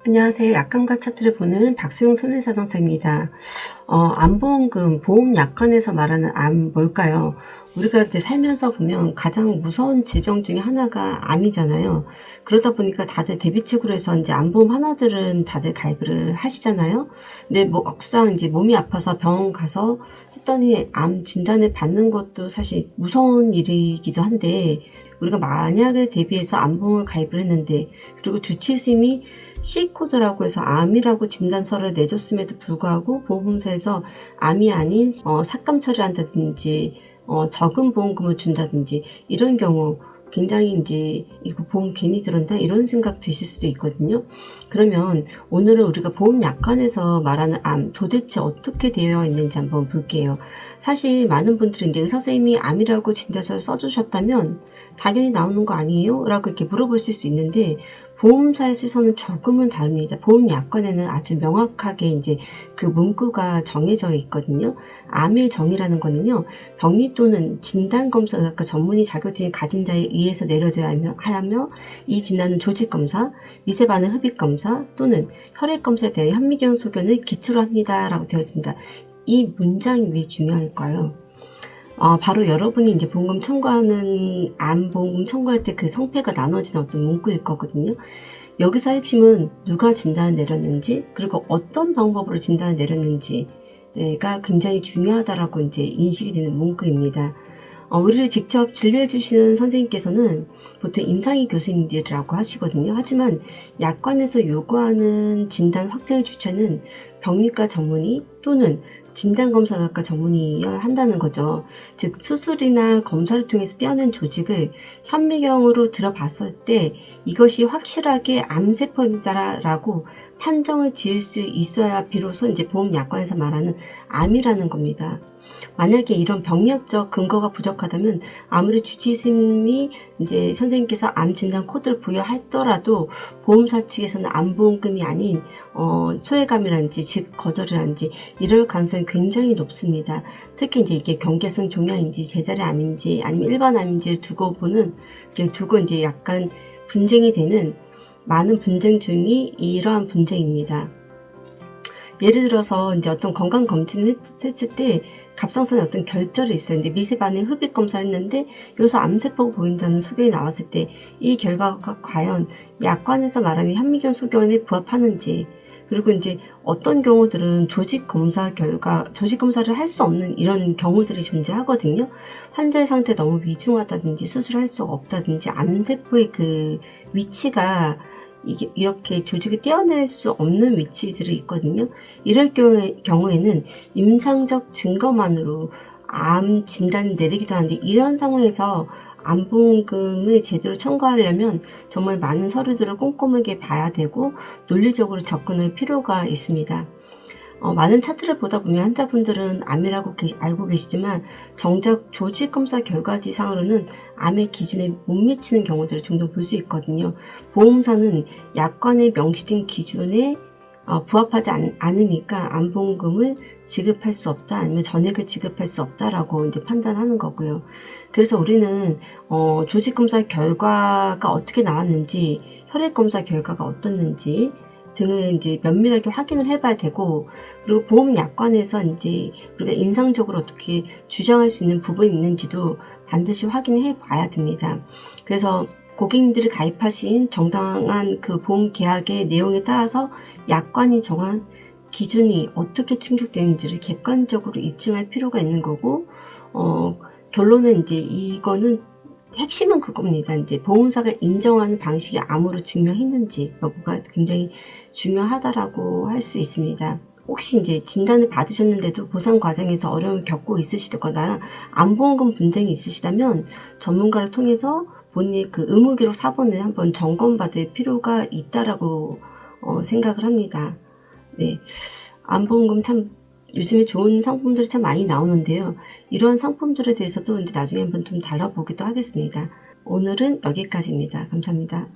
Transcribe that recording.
안녕하세요. 약관과 차트를 보는 박수용 손해사정사입니다. 암보험금, 보험약관에서 말하는 암 뭘까요? 우리가 이제 살면서 보면 가장 무서운 질병 중에 하나가 암이잖아요. 그러다 보니까 다들 대비책으로 해서 이제 암보험 하나들은 다들 가입을 하시잖아요. 근데 뭐 억상 이제 몸이 아파서 병원 가서 했더니 암 진단을 받는 것도 사실 무서운 일이기도 한데, 우리가 만약을 대비해서 암보험을 가입을 했는데, 그리고 주치의님이 C코드라고 해서 암이라고 진단서를 내줬음에도 불구하고 보험사에서 암이 아닌 삭감 처리한다든지 적은 보험금을 준다든지 이런 경우 굉장히 이제 이거 보험 괜히 들었나 이런 생각 드실 수도 있거든요. 그러면 오늘은 우리가 보험약관에서 말하는 암 도대체 어떻게 되어 있는지 한번 볼게요. 사실 많은 분들이 이제 의사 선생님이 암이라고 진단서를 써주셨다면 당연히 나오는 거 아니에요? 라고 이렇게 물어보실 수 있는데, 보험사의 시선은 조금은 다릅니다. 보험약관에는 아주 명확하게 이제 그 문구가 정해져 있거든요. 암의 정의라는 거는요, 병리 또는 진단검사의학과 전문의 자격증을 가진 자에 의해서 내려져야 하며, 이 진단은 조직검사, 미세반응 흡입검사 또는 혈액검사에 대한 현미경 소견을 기초로 합니다. 라고 되어 있습니다. 이 문장이 왜 중요할까요? 바로 여러분이 이제 보험금 청구하는 암 보험금 청구할 때 그 성패가 나눠진 어떤 문구일 거거든요. 여기서 핵심은 누가 진단을 내렸는지, 그리고 어떤 방법으로 진단을 내렸는지가 굉장히 중요하다라고 이제 인식이 되는 문구입니다. 우리를 직접 진료해 주시는 선생님께서는 보통 임상의 교수님들이라고 하시거든요. 하지만 약관에서 요구하는 진단 확정의 주체는 병리과 전문의 또는 진단검사학과 전문의여야 한다는 거죠. 즉 수술이나 검사를 통해서 떼어낸 조직을 현미경으로 들어봤을 때 이것이 확실하게 암세포입니다라고 판정을 지을 수 있어야 비로소 이제 보험약관에서 말하는 암이라는 겁니다. 만약에 이런 병리학적 근거가 부족하다면 아무리 주치의님이 이제 선생님께서 암 진단 코드를 부여하더라도 보험사 측에서는 암보험금이 아닌 소외감이라든지 지급 거절이라든지 이럴 가능성이 굉장히 높습니다. 특히 이제 이게 경계성 종양인지 제자리 암인지 아니면 일반 암인지를 두고 이제 약간 분쟁이 되는 많은 분쟁 중이 이러한 분쟁입니다. 예를 들어서 이제 어떤 건강 검진을 했을 때 갑상선에 어떤 결절이 있어요. 근데 미세반응 흡입 검사를 했는데 여기서 암세포가 보인다는 소견이 나왔을 때 이 결과가 과연 약관에서 말하는 현미경 소견에 부합하는지, 그리고 이제 어떤 경우들은 조직 검사를 할 수 없는 이런 경우들이 존재하거든요. 환자의 상태 너무 위중하다든지 수술할 수가 없다든지 암세포의 그 위치가 이렇게 조직을 떼어낼 수 없는 위치들이 있거든요. 이럴 경우에는 임상적 증거만으로 암 진단을 내리기도 하는데, 이런 상황에서 암보험금을 제대로 청구하려면 정말 많은 서류들을 꼼꼼하게 봐야 되고 논리적으로 접근할 필요가 있습니다. 많은 차트를 보다 보면 환자분들은 암이라고 알고 계시지만 정작 조직검사 결과지상으로는 암의 기준에 못 미치는 경우들을 종종 볼 수 있거든요. 보험사는 약관에 명시된 기준에 부합하지 않으니까 암보험금을 지급할 수 없다, 아니면 전액을 지급할 수 없다라고 이제 판단하는 거고요. 그래서 우리는 조직검사 결과가 어떻게 나왔는지, 혈액검사 결과가 어떻는지 등을 이제 면밀하게 확인을 해봐야 되고, 그리고 보험약관에서 이제 우리가 임상적으로 어떻게 주장할 수 있는 부분이 있는지도 반드시 확인해 봐야 됩니다. 그래서 고객님들이 가입하신 정당한 그 보험 계약의 내용에 따라서 약관이 정한 기준이 어떻게 충족되는지를 객관적으로 입증할 필요가 있는 거고, 결론은 이제 이거는 핵심은 그겁니다. 이제 보험사가 인정하는 방식이 암으로 증명했는지 여부가 굉장히 중요하다라고 할 수 있습니다. 혹시 이제 진단을 받으셨는데도 보상 과정에서 어려움을 겪고 있으시거나 암보험금 분쟁이 있으시다면 전문가를 통해서 본인의 그 의무기록 사본을 한번 점검받을 필요가 있다라고 생각을 합니다. 네, 암보험금 참 요즘에 좋은 상품들이 참 많이 나오는데요. 이러한 상품들에 대해서도 이제 나중에 한번 좀 다뤄보기도 하겠습니다. 오늘은 여기까지입니다. 감사합니다.